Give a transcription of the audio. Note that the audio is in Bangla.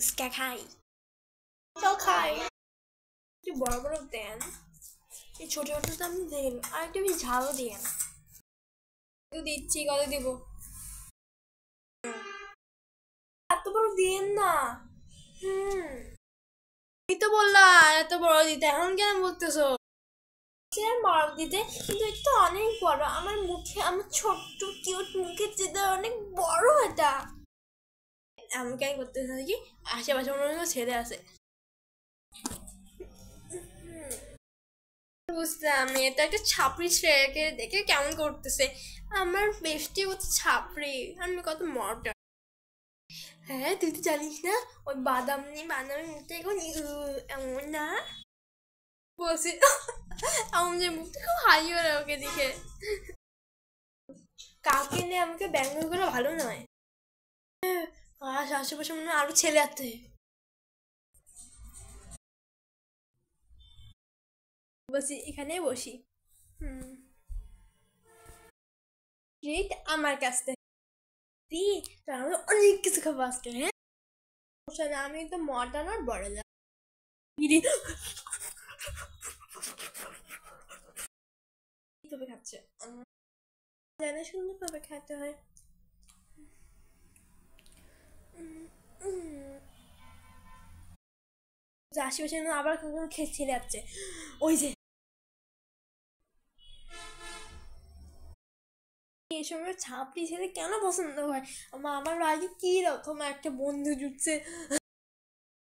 ফুচকা খাই, চল খাই। একটু বড় বড় দেন, এই ছোট ছোট তো আমি দেন, আর একটু বেশি ঝালও দেন। দিচ্ছি, কত দিব? এত বড় দেন না। এই তো বললা এত বড় দিতে, এখন কেন বলতেছো বড় দিতে? কিন্তু এটা তো অনেক বড়, আমার মুখে, আমার ছোট্ট কিউট মুখের চেয়ে অনেক বড় এটা। আমি কেন করতেছি কি, আশেপাশে মনে হয় ছেলে আছে। বুঝলাম, এটা একটা ছাপড়ি ছেলেকে দেখে কেমন করতেছে। আমার বেশটি হচ্ছে ছাপড়ি, আমি কত মডার্ন। হ্যাঁ, তুই তো জানিস না ওই বাদাম নিয়ে বাদামের মুখটা এখন এমন না বলছি। আমার যে মুখটা খুব হাই হলো ওকে দেখে। কাউকে নিয়ে আমাকে ব্যঙ্গ করা ভালো নয়। আর আশেপাশে মনে হয় আরো ছেলে আছে। বসি, এখানে বসি। ট্রিট আমার কাছ থেকে আমি অনেক কিছু খাবো আজকে। হ্যাঁ, সমস্যা না, আমি তো মডার্ন আর বড় যা কিভাবে খাচ্ছে, জানে সুন্দরভাবে খাতে হয়। আশেপাশে আবার ছেলে যাচ্ছে, ওই যে এই সময় ছাপড়ি ছেলে কেন পছন্দ হয়? আমার আগে কি রকম একটা বন্ধু জুটছে।